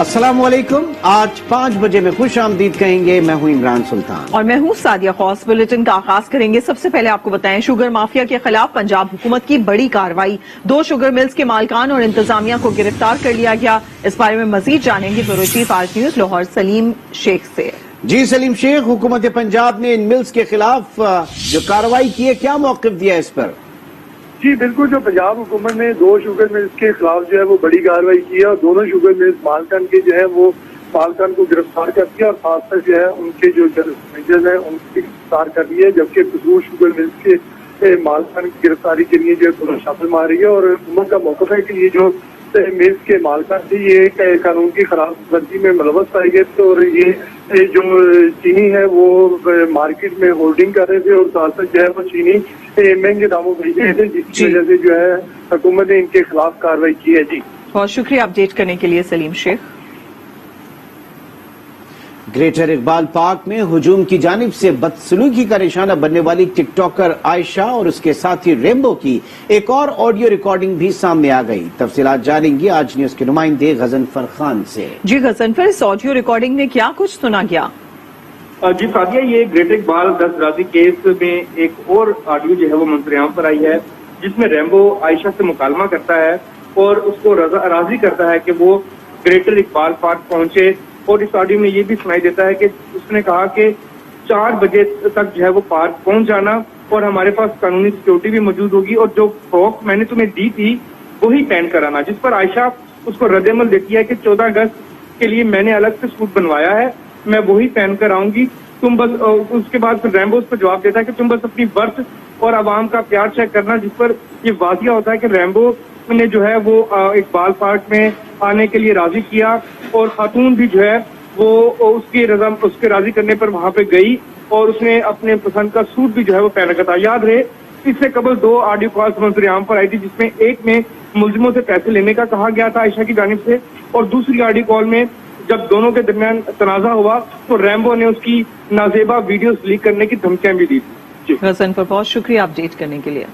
अस्सलाम वालेकुम। आज 5 बजे में खुश आमदीद कहेंगे। मैं हूं इमरान सुल्तान और मैं हूं सादिया खौस। बुलेटिन का आगाज करेंगे। सबसे पहले आपको बताएं, शुगर माफिया के खिलाफ पंजाब हुकूमत की बड़ी कार्रवाई। 2 शुगर मिल्स के मालकान और इंतजामिया को गिरफ्तार कर लिया गया। इस बारे में मजीद जानेंगे ब्यूरो चीफ आज न्यूज लाहौर सलीम शेख से। जी सलीम शेख, हुकूमत पंजाब ने इन मिल्स के खिलाफ जो कार्रवाई की है, क्या मौक़िफ़ दिया इस पर? जी बिल्कुल, जो पंजाब हुकूमत ने 2 शुगर मिल्स के खिलाफ जो है वो बड़ी कार्रवाई की है और दोनों शुगर मिल्स मालकान के जो है वो मालकान को गिरफ्तार कर दिया और साथ साथ जो है उनके जो मैनेजर है उनकी गिरफ्तार कर दी है, जबकि 2 शुगर मिल्स के मालकान की गिरफ्तारी के लिए जो है छापे मार रही है। और हुकूमत का मौक़िफ़ है कि ये जो मिल्स के मालकान थे ये कानून की खिलाफ वर्जी में मुलव्वस पाए गए थे और ये जो चीनी है वो मार्केट में होल्डिंग कर रहे थे और साथ साथ जो है वो चीनी महंगे दामों बेच रहे थे, जिसकी वजह से जो है हुकूमत ने इनके खिलाफ कार्रवाई की है। जी बहुत शुक्रिया अपडेट करने के लिए सलीम शेख। ग्रेटर इकबाल पार्क में हुजूम की जानिब से बदसलूकी का निशाना बनने वाली टिकटॉकर आयशा और उसके साथी रेम्बो की एक और ऑडियो रिकॉर्डिंग भी सामने आ गई। तफसीलात जानेंगे आज न्यूज के नुमाइंदे गजनफर खान से। जी गजनफर, इस ऑडियो रिकॉर्डिंग में क्या कुछ सुना गया? जी सादिया, ये ग्रेटर इकबाल दस्तराजी केस में एक और ऑडियो जो है वो मंजर-ए-आम पर आई है, जिसमें रेम्बो आयशा से मुकालमा करता है और उसको राजी करता है कि वो ग्रेटर इकबाल पार्क पहुंचे। और इस ऑडियो में ये भी सुनाई देता है कि उसने कहा कि 4 बजे तक जो है वो पार्क पहुंच जाना और हमारे पास कानूनी सिक्योरिटी भी मौजूद होगी और जो फ्रॉक मैंने तुम्हें दी थी वही पहन कर आना। जिस पर आयशा उसको रद्द-ए-अमल देती है कि 14 अगस्त के लिए मैंने अलग से सूट बनवाया है, मैं वही पहन कर आऊंगी, तुम बस। उसके बाद फिर रैम्बो उस पर जवाब देता है कि तुम बस अपनी बर्थ और आवाम का प्यार चेक करना। जिस पर ये वाजिया होता है कि रैम्बो ने जो है वो इकबाल पार्क में आने के लिए राजी किया और खातून भी जो है वो उसके राजी करने पर वहां पे गई और उसने अपने पसंद का सूट भी जो है वो पहन रखा था। याद रहे, इससे कबल 2 ऑडियो कॉल्स मंजर-ए-आम पर आई थी, जिसमें एक में मुलजिमों से पैसे लेने का कहा गया था आयशा की जानिब से और दूसरी ऑडियो कॉल में जब दोनों के दरमियान तनाजा हुआ तो रैम्बो ने उसकी नाजेबा वीडियोस लीक करने की धमकियां भी दी थी। हसन पर बहुत शुक्रिया अपडेट करने के लिए।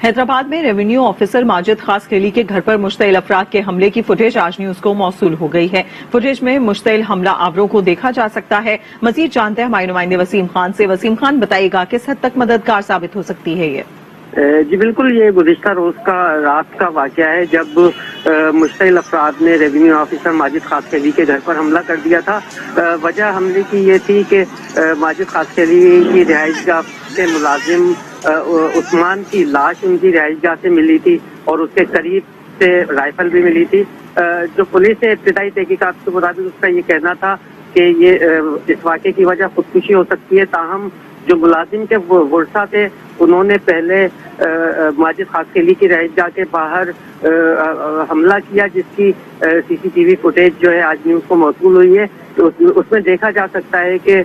हैदराबाद में रेवेन्यू ऑफिसर माजिद खासखेली के घर पर मुश्तइल अफराद के हमले की फुटेज आज न्यूज को मौसूल हो गई है। फुटेज में मुश्तइल हमला आवरों को देखा जा सकता है। मजीद जानते हैं हमारे नुमाइंदे वसीम खान से। वसीम खान, बताइएगा किस हद तक मददगार साबित हो सकती है ये? जी बिल्कुल, ये गुज़िश्ता रोज का रात का वाक़या है जब मुश्तइल अफराद ने रेवेन्यू ऑफिसर माजिद खासखेली के घर पर हमला कर दिया था। वजह हमले की ये थी कि माजिद खासखेली की रिहाइशगाह से मुलाजिम उस्मान की लाश उनकी रिहाइशगाह से मिली थी और उसके करीब से राइफल भी मिली थी। जो पुलिस से इब्तिदाई तहकीकात के मुताबिक उसका ये कहना था कि ये इस वाक़े की वजह खुदकुशी हो सकती है। ताहम जो मुलाजिम के वर्षा थे उन्होंने पहले माजिद खासखेली की रिहाइशगाह के बाहर हमला किया, जिसकी सीसीटीवी फुटेज जो है आज न्यूज को मौसूल हुई है। तो उसमें देखा जा सकता है कि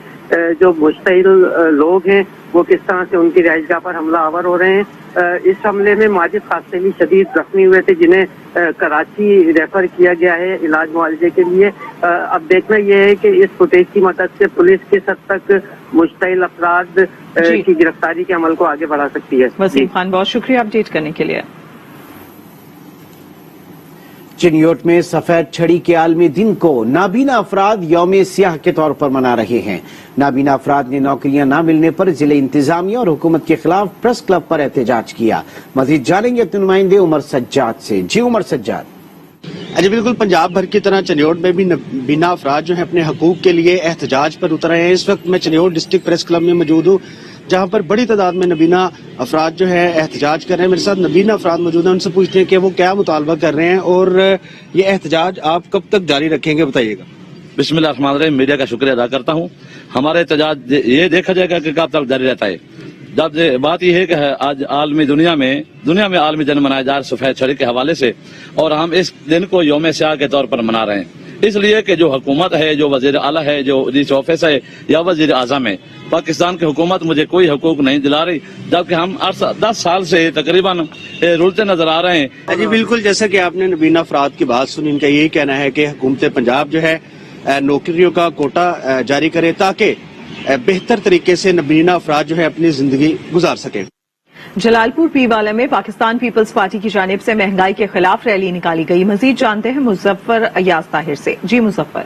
जो मुश्तइल लोग हैं वो किस तरह से उनकी रिहाइशगाह पर हमला आवर हो रहे हैं। इस हमले में माजिद खासखेली शदीद जख्मी हुए थे, जिन्हें कराची रेफर किया गया है इलाज मुआवजे के लिए। अब देखना यह है कि इस फुटेज की मदद से पुलिस किस हद तक मुश्तइल अफराद की गिरफ्तारी के अमल को आगे बढ़ा सकती है। वसीम खान, बहुत शुक्रिया अपडेट करने के लिए। चिनियोट में सफेद छड़ी के आलमी दिन को नाबीना अफराद यौम सियाह के तौर पर मना रहे हैं। नाबीना अफराद ने नौकरियां न मिलने पर जिले इंतजामिया और हुकूमत के खिलाफ प्रेस क्लब पर एहतजाज किया। मजीद जानेंगे अपने नुमाइंदे उमर सज्जाद से। जी उमर सज्जाद। जी बिल्कुल, पंजाब भर की तरह चनियोट में भी नाबीना अफराद जो है अपने हकूक के लिए एहतजाज पर उतर रहे हैं। इस वक्त मैं चनियोट डिस्ट्रिक्ट प्रेस क्लब में मौजूद हूँ, जहाँ पर बड़ी तादाद में नबीना अफराद जो है एहतजाज कर रहे हैं। मेरे साथ नबीना अफराद मौजूद हैं, उनसे पूछते हैं कि वो क्या मुतालबा कर रहे हैं और ये एहतजाज आप कब तक जारी रखेंगे, बताइएगा। बिस्मिल्लाहिर्रहमानिर्रहीम, मीडिया का शुक्रिया अदा करता हूँ। हमारे एहतजाज ये देखा जाएगा कि कब तक जारी रहता है। जब बात यह है कि आज आलमी दुनिया में आलमी दिन मनाया जा रहा है सफेद छड़ी के हवाले से, और हम इस दिन को यौम सियाह के तौर पर मना रहे हैं इसलिए कि जो हुकूमत है, जो वजीर आला है, जो चीफ ऑफिसर है या वजीर आजम है, पाकिस्तान की हुकूमत मुझे कोई हकूक नहीं दिला रही, जबकि हम 10 साल से तकरीबन रुलते नजर आ रहे हैं। जी बिल्कुल, जैसा कि आपने नबीना अफराद की बात सुनी, इनका यही कहना है कि हुकूमत पंजाब जो है नौकरियों का कोटा जारी करे ताकि बेहतर तरीके से नबीना अफराद जो है अपनी जिंदगी गुजार सके। जलालपुर पीवाला में पाकिस्तान पीपल्स पार्टी की जानिब से महंगाई के खिलाफ रैली निकाली गई। मजीद जानते हैं मुजफ्फर अयाज ताहिर से। जी मुजफ्फर।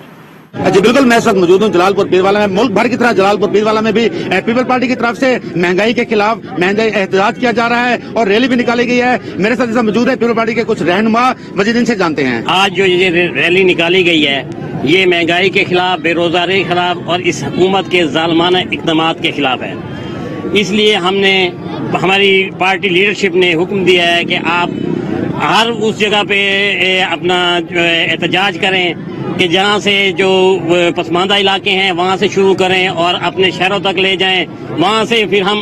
जी बिल्कुल, मैं इस वक्त मौजूद हूँ जलालपुर पीरवाला में। मुल्क भर की तरह जलालपुर पीरवाला में भी पीपल पार्टी की तरफ से महंगाई के खिलाफ महंगाई एहतजाज किया जा रहा है और रैली भी निकाली गई है। मेरे साथ मौजूद है पीपल पार्टी के कुछ रहनुमा, मजीद इनसे जानते हैं। आज जो ये रैली निकाली गई है ये महंगाई के खिलाफ, बेरोजगारी के खिलाफ और इस हुकूमत के जालिमाना इक़दामात के खिलाफ है। इसलिए हमारी पार्टी लीडरशिप ने हुक्म दिया है कि आप हर उस जगह पे अपना एहतजाज करें कि जहाँ से जो पसमानदा इलाके हैं वहाँ से शुरू करें और अपने शहरों तक ले जाएं, वहाँ से फिर हम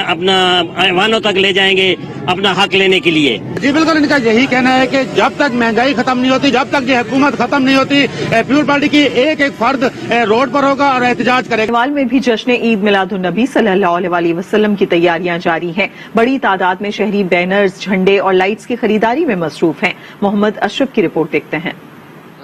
अपना ऐवानों तक ले जाएंगे अपना हक लेने के लिए। जी बिल्कुल, इनका यही कहना है कि जब तक महंगाई खत्म नहीं होती, जब तक ये हुकूमत खत्म नहीं होती, पीपल पार्टी की एक एक फर्द रोड पर होगा और एहतजाज करेगा। माल में भी जश्न ईद मिलादुन नबी सल्लल्लाहु अलैहि वसल्लम की तैयारियां जारी हैं। बड़ी तादाद में शहरी बैनर्स, झंडे और लाइट्स की खरीदारी में मसरूफ हैं। मोहम्मद अशरफ की रिपोर्ट देखते हैं।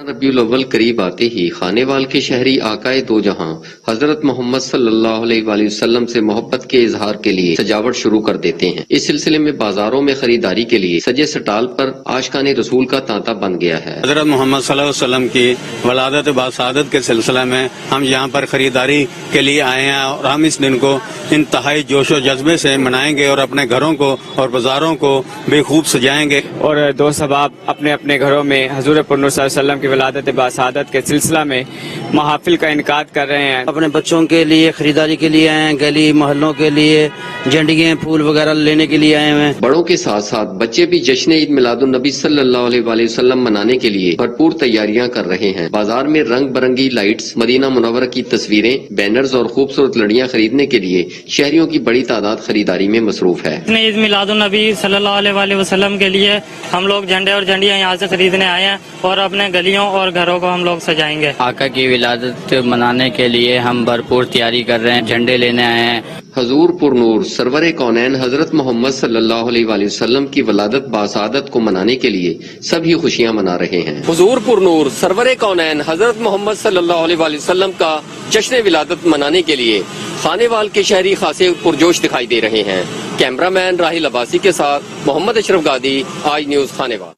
रबीउल अव्वल करीब आते ही खानेवाल के शहरी आकाए दो जहां हजरत मोहम्मद सल्लल्लाहु अलैहि वसल्लम से मोहब्बत के इजहार के लिए सजावट शुरू कर देते हैं। इस सिलसिले में बाजारों में खरीदारी के लिए सजे स्टॉल पर आशिकाने रसूल का तांता बन गया है। हजरत मोहम्मद सल्लल्लाहु अलैहि वसल्लम की वलादत बासादत के सिलसिले में हम यहाँ पर खरीदारी के लिए आए हैं और हम इस दिन को इंतहाई जोशो जज्बे से मनाएंगे और अपने घरों को और बाजारों को भी खूब सजाएंगे। और दोस्त अहबाब अपने अपने घरों में हजूर पुर सल्लल्लाहु अलैहि वसल्लम की वलादत बासादत के सिलसिला में महफिल का इनकाद कर रहे हैं। अपने बच्चों के लिए खरीदारी के लिए आए हैं, गली मोहल्लों के लिए झंडियां फूल वगैरह लेने के लिए आए हैं। बड़ों के साथ साथ बच्चे भी जश्न ईद मिलादुन नबी सल्लल्लाहु अलैहि वसल्लम मनाने के लिए भरपूर तैयारियां कर रहे हैं। बाजार में रंग बिरंगी लाइट्स, मदीना मुनव्वरा की तस्वीरें, बैनर्स और खूबसूरत लड़ियां खरीदने के लिए शहरियों की बड़ी तादाद खरीदारी में मसरूफ है। ईद मिलादुन नबी सल्लल्लाहु अलैहि वसल्लम के लिए हम लोग झंडे और झंडियां यहाँ से खरीदने आए हैं और अपने गलियों और घरों को हम लोग सजाएंगे। आका की विलादत मनाने के लिए हम भरपूर तैयारी कर रहे हैं, झंडे लेने आए हैं। हजूर पुरनूर सरवर कौनैन हजरत मोहम्मद सल्लल्लाहु अलैहि वसल्लम की वलादत बासादत को मनाने के लिए सभी खुशियां मना रहे हैं। हजूर पुरनूर सरवर कौनैन हजरत मोहम्मद सल्लल्लाहु अलैहि वसल्लम का जश्न विलादत मनाने के लिए खानेवाल के शहरी खासे पुरजोश दिखाई दे रहे हैं। कैमरामैन राहिल अब्बासी के साथ मोहम्मद अशरफ गादी, आज न्यूज खानेवाल।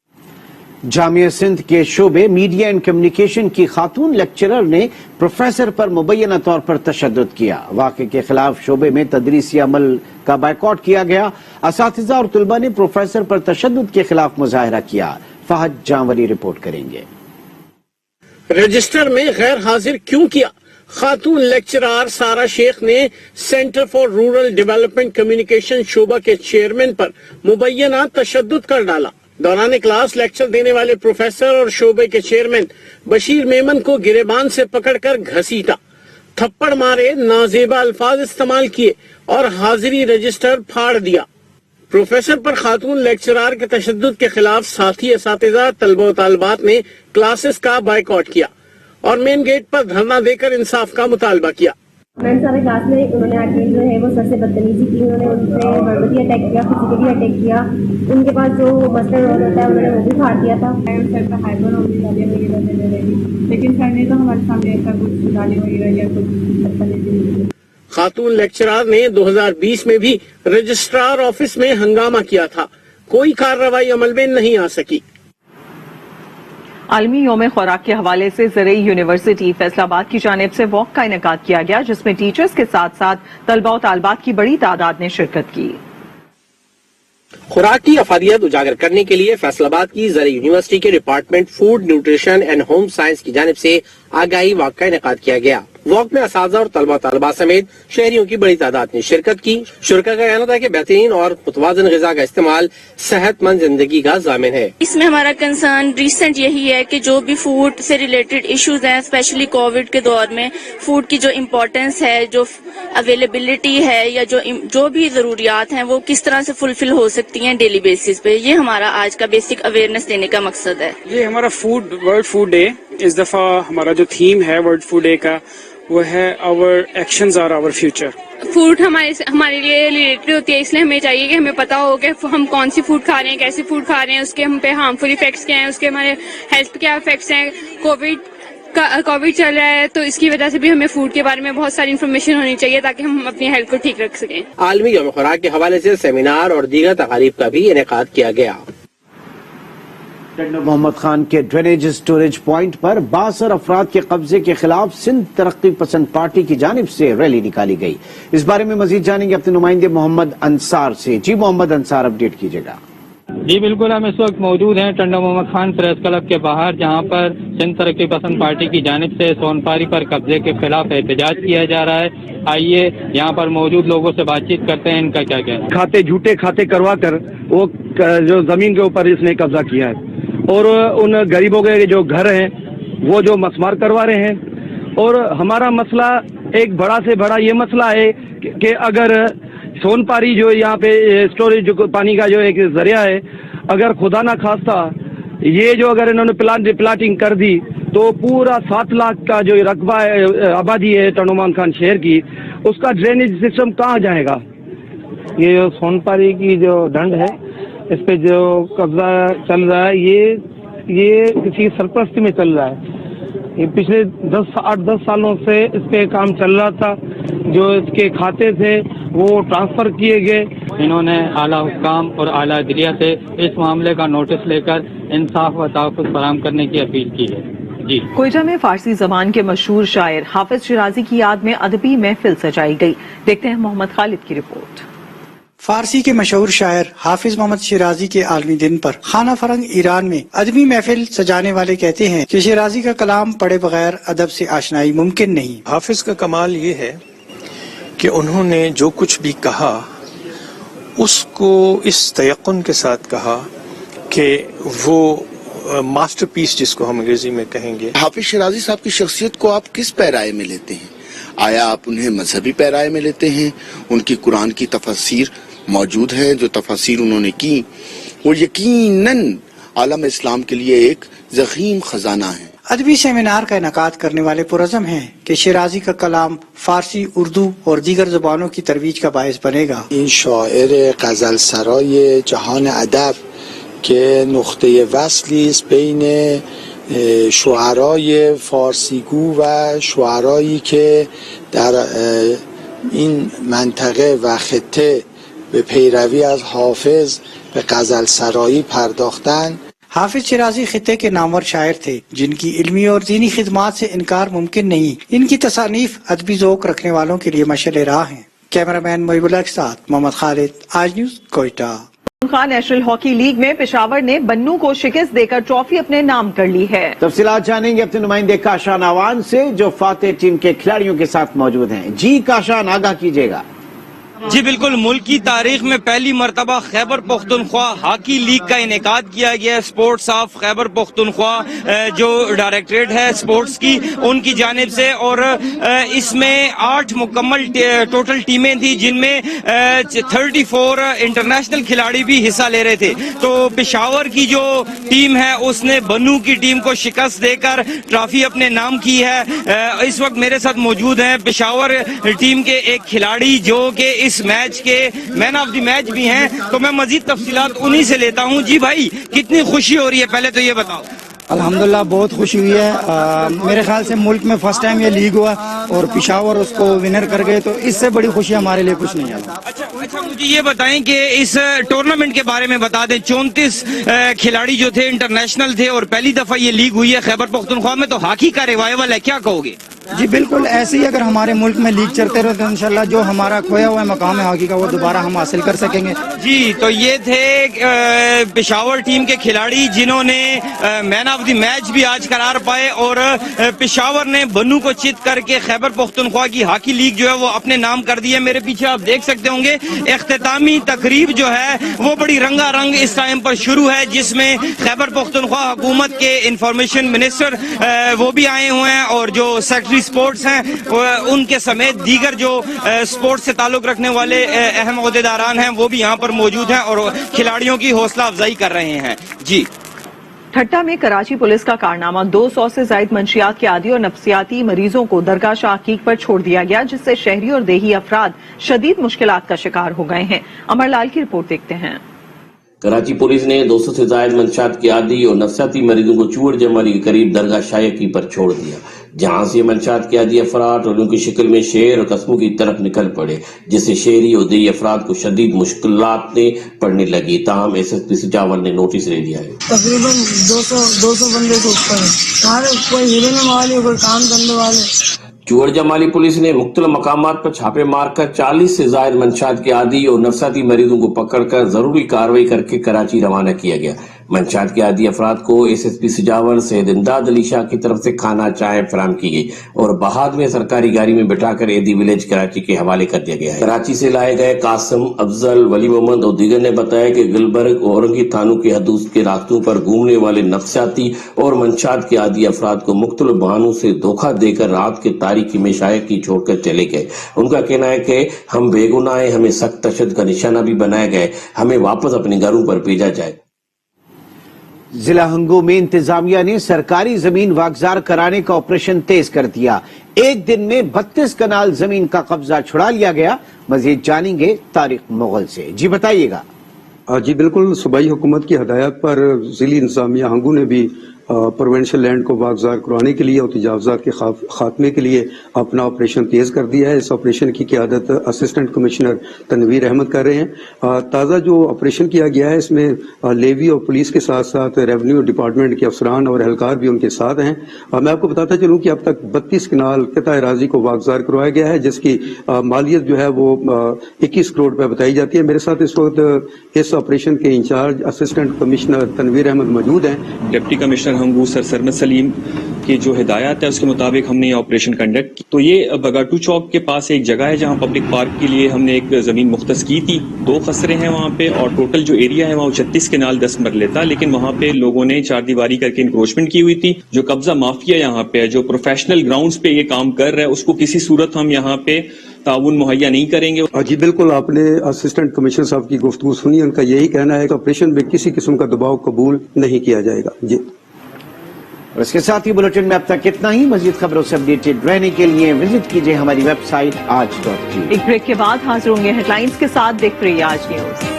जामिया सिंध के शोबे मीडिया एंड कम्युनिकेशन की खातून लेक्चरर ने प्रोफेसर पर मुबैना तौर पर तशद्दुद किया। वाक़े के खिलाफ शोबे में तदरीसी अमल का बायकॉट किया गया। असातिज़ा और तुलबा ने प्रोफेसर पर तशद्दुद के खिलाफ मुजाहिरा किया। फहद जांवरी रिपोर्ट करेंगे। रजिस्टर में गैर हाजिर क्यों किया? खातून लेक्चरर सारा शेख ने centre for rural development communication शोबा के चेयरमैन पर मुबैना तशद्दुद कर डाला। दौरान क्लास लेक्चर देने वाले प्रोफेसर और शोबे के चेयरमैन बशीर मेमन को गिरेबान से पकड़कर घसीटा, थप्पड़ मारे, नाजेबा अल्फाज इस्तेमाल किए और हाजिरी रजिस्टर फाड़ दिया। प्रोफेसर पर खातून लेक्चरर के तशद्दुद के खिलाफ साथी असातिज़ा, तलबा व तालिबात ने क्लासेस का बायकॉट किया और मेन गेट पर धरना देकर इंसाफ का मुतालबा किया। मैंने सारे क्लास में उन्होंने आके जो है वो सर से बदतमीजी की, उन्होंने उनसे वर्बली अटैक किया, फिजिकली अटैक किया। उनके पास जो मस्टर रोल होता है उन्होंने वो भी फाड़ दिया था। सर का हाइपर गालियाँ वगैरह देने लगी, लेकिन सर ने तो हमारे सामने ऐसा कुछ गाली वगैरह या कुछ बदतमीजी नहीं की। खातून लेक्चरर ने 2020 में भी रजिस्ट्रार ऑफिस में हंगामा किया था, कोई कार्रवाई अमल में नहीं आ सकी। आलमी यौम खुराक के हवाले से ज़रई यूनिवर्सिटी फैसलाबाद की जानिब से वॉक का इनेकाद किया गया, जिसमें टीचर्स के साथ साथ तलबा और तालिबात की बड़ी तादाद ने शिरकत की। खुराक की अफादियत उजागर करने के लिए फैसलाबाद की ज़रई यूनिवर्सिटी के department food, nutrition and home science की जानिब से आगाही वॉक का इनेकाद किया गया। वॉक में असातिज़ा और तलबा तालिबात समेत शहरियों की बड़ी तादाद ने शिरकत की। शुरका का कहना था कि बेहतरीन और मुतवाज़िन ग़िज़ा का इस्तेमाल सेहतमंद जिंदगी का ज़ामिन है। इसमें हमारा कंसर्न रिसेंट यही है कि जो भी फूड से रिलेटेड इश्यूज हैं, स्पेशली कोविड के दौर में फूड की जो इम्पोर्टेंस है, जो अवेलेबिलिटी है या जो भी ज़रूरियात हैं वो किस तरह से फुलफिल हो सकती हैं डेली बेसिस पे, ये हमारा आज का बेसिक अवेयरनेस देने का मकसद है। ये हमारा वर्ल्ड फूड डे, इस दफा हमारा जो थीम है वर्ल्ड फूड डे का वो है our actions are our future. Food हमारे लिए रिलेटेड होती है, इसलिए हमें चाहिए कि हमें पता हो कि हम कौन सी फूड खा रहे हैं, कैसी फूड खा रहे हैं, उसके हम पे हार्मफुल इफेक्ट्स क्या हैं, उसके हमारे हेल्थ पे क्या इफेक्ट्स हैं। कोविड कोविड चल रहा है, तो इसकी वजह से भी हमें फूड के बारे में बहुत सारी इन्फॉर्मेशन होनी चाहिए ताकि हम अपनी हेल्थ को ठीक रख सकें। आलमी यौम खुराक के हवाले से सेमिनार और दीगर तकारीब का भी इनेकाद किया गया। टेंडर मोहम्मद खान के ड्रेनेज स्टोरेज पॉइंट पर 62 अफराद के कब्जे के खिलाफ सिंध तरक्की पसंद पार्टी की जानिब से रैली निकाली गई। इस बारे में मजीद जानेंगे अपने नुमाइंदे मोहम्मद अंसार से। जी मोहम्मद अंसार, अपडेट कीजिएगा। जी बिल्कुल, हम इस वक्त मौजूद हैं टेंडर मोहम्मद खान प्रेस क्लब के बाहर, जहां पर सिंध तरक्की पसंद पार्टी की जानिब से सोनपारी पर कब्जे के खिलाफ एहतजाज किया जा रहा है। आइए यहाँ पर मौजूद लोगों से बातचीत करते हैं, इनका क्या कहना है। खाते झूठे खाते करवा कर वो जो जमीन के ऊपर इसने कब्जा किया है और उन गरीबों के जो घर हैं वो जो मसमार करवा रहे हैं। और हमारा मसला एक बड़ा से बड़ा ये मसला है कि अगर सोनपारी जो यहाँ पे स्टोरेज जो पानी का जो एक जरिया है, अगर खुदा ना खास्ता ये जो अगर इन्होंने प्लाटिंग कर दी तो पूरा 7 लाख का जो रकबा है, आबादी है टेंडर मोहम्मद खान शहर की, उसका ड्रेनेज सिस्टम कहाँ जाएगा। ये जो सोनपारी की जो ढंड है, इस पे जो कब्जा चल रहा है, ये किसी सरपरस्ती में चल रहा है। ये पिछले 8-10 सालों से इस पे काम चल रहा था। जो इसके खाते थे वो ट्रांसफर किए गए। इन्होंने आला हुक्काम और आला अदलिया से इस मामले का नोटिस लेकर इंसाफ व तहफ़्फ़ुज़ फराहम करने की अपील की है। जी। कोयटा में फारसी जबान के मशहूर शायर हाफिज शिराजी की याद में अदबी महफिल सजाई गई। देखते हैं मोहम्मद खालिद की रिपोर्ट। फारसी के मशहूर शायर हाफिज मोहम्मद शिराजी के आलमी दिन पर खाना फरंग ईरान में अदबी महफिल सजाने वाले कहते हैं कि शिराजी का कलाम पढ़े बगैर अदब से आशनाई मुमकिन नहीं। हाफिज का कमाल ये है कि उन्होंने जो कुछ भी कहा उसको इस तयक्कुन के साथ कहा कि वो मास्टरपीस जिसको हम अंग्रेजी में कहेंगे। हाफिज शिराजी साहब की शख्सियत को आप किस पैराए में लेते हैं? आया आप उन्हें मजहबी पैराए में लेते हैं? उनकी कुरान की तफसीर मौजूद है, जो तफसीर उन्होंने की वो यकीनन आलम इस्लाम के लिए एक ज़ख़ीम खजाना है। अदबी सेमिनार का इनेकाद करने वाले पुरज़म हैं कि शिराजी का कलाम फारसी, उर्दू और दीगर ज़बानों की तरवीज का बायस बनेगा। इन शायर गज़ल सराय जहान अदब के नुक्ते वस्ली बین شعرای فارسیگو و شعرایی که در این منطقه و خطه به پیروی از حافظ به غزل سرایی پرداختن. हाफिज शिराजी खिते के नामवर शायर थे जिनकी इल्मी और दीनी खिदमात से इनकार मुमकिन नहीं। इनकी तसानीफ अदबी ज़ौक़ रखने वालों के लिए मशअल राह हैं। कैमरामैन मोहिबुल्लाह के साथ मोहम्मद खालिद, आज news, Quetta. Khan national hockey league में पेशावर ने बन्नू को शिकस्त देकर ट्रॉफी अपने नाम कर ली है। तफसीलात जानेंगे अपने नुमाइंदे काशान आवान से, जो फातेह टीम के खिलाड़ियों के साथ मौजूद हैं। जी काशान, आगाह कीजिएगा। जी बिल्कुल, मुल्क की तारीख में पहली मरतबा खैबर पख्तूनख्वा हॉकी लीग का इनेकाद किया गया। स्पोर्ट्स ऑफ खैबर पख्तूनख्वा जो डायरेक्टरेट है स्पोर्ट्स की, उनकी जानिब से, और इसमें 8 मुकम्मल टोटल टीमें थी जिनमें 34 इंटरनेशनल खिलाड़ी भी हिस्सा ले रहे थे। तो पेशावर की जो टीम है उसने बन्नू की टीम को शिकस्त देकर ट्रॉफी अपने नाम की है। इस वक्त मेरे साथ मौजूद हैं पेशावर टीम के एक खिलाड़ी जो कि इस मैच के मैन ऑफ द मैच भी हैं। तो मैं मजीद तफसीलात उन्हीं से लेता हूं। जी भाई, कितनी खुशी हो रही है, पहले तो ये बताओ। अल्हम्दुलिल्लाह बहुत खुशी हुई है। मेरे ख्याल से मुल्क में फर्स्ट टाइम ये लीग हुआ और पेशावर उसको विनर कर गए, तो इससे बड़ी खुशी हमारे लिए कुछ नहीं है। अच्छा मुझे ये बताएं कि इस टूर्नामेंट के बारे में बता दें। 34 खिलाड़ी जो थे इंटरनेशनल थे और पहली दफा ये लीग हुई है खैबर पख्तूनख्वा में, तो हॉकी का रिवाइवल है, क्या कहोगे? जी बिल्कुल, ऐसे ही अगर हमारे मुल्क में लीग चलते रहे तो इंशाल्लाह जो हमारा खोया हुआ मकाम है हॉकी का वो दोबारा हम हासिल कर सकेंगे। जी, तो ये थे पेशावर टीम के खिलाड़ी जिन्होंने मैन ऑफ द मैच भी आज करार पाए, और पेशावर ने बन्नू को चित करके खैबर पख्तूनख्वा की हॉकी लीग जो है वो अपने नाम कर दी है। मेरे पीछे आप देख सकते होंगे इख्तितामी तकरीब जो है वो बड़ी रंगारंग इस टाइम पर शुरू है, जिसमें खैबर पख्तूनख्वा हुकूमत के इंफॉर्मेशन मिनिस्टर वो भी आए हुए हैं, और जो सेक्रेटरी स्पोर्ट्स हैं उनके समेत दीगर जो स्पोर्ट्स से ताल्लुक रखने वाले अहम ओहदेदारान हैं वो भी यहाँ पर मौजूद हैं और खिलाड़ियों की हौसला अफजाई कर रहे हैं। जी। ठट्टा में कराची पुलिस का कारनामा, 200 से ज्यादा मंशियात के आदी और नफ्सियाती मरीजों को दरगाह शाहकीक पर छोड़ दिया गया, जिससे शहरी और देही अफराद शदीद मुश्किलात का शिकार हो गए हैं। अमरलाल की रिपोर्ट देखते हैं। कराची पुलिस ने 200 से जायद मंशात के आदी और नफसियाती मरीजों को चूड़ जमाली के करीब दरगाह शायकी पर छोड़ दिया, जहां से मंशात के आदी अफराद और उनकी शक्ल में शेर और कस्मों की तरफ निकल पड़े, जिससे शहरी और देही अफराद को शदीद मुश्किलात पड़ने लगी। ताहम SSP सिजावर ने नोटिस ले लिया है। तकरीबन 200 बंदे के ऊपर है, कोई हिरने वाले कोई काम करने वाले। चूड़ जमाली पुलिस ने मुख्तलिफ मकामात पर छापे मारकर 40 से जायद मंशात के आदी और नफसियाती मरीजों को पकड़कर जरूरी कार्रवाई करके कराची रवाना किया गया। मंशात के आदी अफराद को SSP सिजावर सैयद इमदाद अली शाह की तरफ से खाना चाय फराम की गई और बहाद में सरकारी गाड़ी में बिठाकर एदी विलेज कराची के हवाले कर दिया गया है। कराची से लाए गए कासिम, अफजल, वली मोहम्मद और दीगर ने बताया कि गुलबर्ग और औरंगी थानों के हदूद के रास्तों पर घूमने वाले नफसियाती और मंशात के आदी अफराद को मुख्तलिफ बहानों से धोखा देकर रात के तारीकी में शायकी छोड़कर चले गए। उनका कहना है कि हम बेगुनाह हैं, हमें सख्त तशद्दुद का निशाना भी बनाया गया, हमें वापस अपने घरों पर भेजा जाए। जिला हंगू में इंतजामिया ने सरकारी जमीन वागजार कराने का ऑपरेशन तेज कर दिया। एक दिन में 32 कनाल जमीन का कब्जा छुड़ा लिया गया। मजीद जानेंगे तारिक मुगल से। जी बताइएगा। जी बिल्कुल, सूबाई हुकूमत की हदायत पर जिली इंतजामिया हंगू ने भी प्रोविंशियल लैंड को वागजार करवाने के लिए और तजावुजात के खात्मे के लिए अपना ऑपरेशन तेज कर दिया है। इस ऑपरेशन की क़ियादत असिस्टेंट कमिश्नर तनवीर अहमद कर रहे हैं। ताज़ा जो ऑपरेशन किया गया है इसमें लेवी और पुलिस के साथ साथ रेवेन्यू डिपार्टमेंट के अफसरान और एहलकार भी उनके साथ हैं। मैं आपको बताता चलूँ कि अब तक 32 कनाल क़िता अराज़ी को वागजार करवाया गया है, जिसकी मालियत जो है वो 21 करोड़ रुपये बताई जाती है। मेरे साथ इस वक्त इस ऑपरेशन के incharge assistant commissioner Tanveer Ahmed मौजूद हैं। Deputy commissioner Hangu sir Sarmad Saleem की जो हिदायत है उसके मुताबिक हमने ये ऑपरेशन कंडक्ट की। तो ये बगाटू चौक के पास एक जगह है जहां पब्लिक पार्क के लिए हमने एक जमीन मुख्तस की थी। 2 खसरे हैं वहां पे और टोटल जो एरिया है वहाँ 36 कनाल 10 मरले था, लेकिन वहां पे लोगों ने 4 दीवारी करके इंक्रोचमेंट की हुई थी। जो कब्जा माफिया यहाँ पे है, जो प्रोफेशनल ग्राउंड्स पे ये काम कर रहा है, उसको किसी सूरत हम यहाँ पे ताउन मुहैया नहीं करेंगे। जी बिल्कुल, आपने असिस्टेंट कमिश्नर साहब की गुफ्तगू सुनी। उनका यही कहना है कि ऑपरेशन में किसी किस्म का दबाव कबूल नहीं किया जाएगा। जी, और इसके साथ ही बुलेटिन में अब तक इतना ही। मजीद खबरों से अपडेटेड रहने के लिए विजिट कीजिए हमारी वेबसाइट आज.tv। एक ब्रेक के बाद हाजिर होंगे हेडलाइंस के साथ। देखते रहिए आज न्यूज।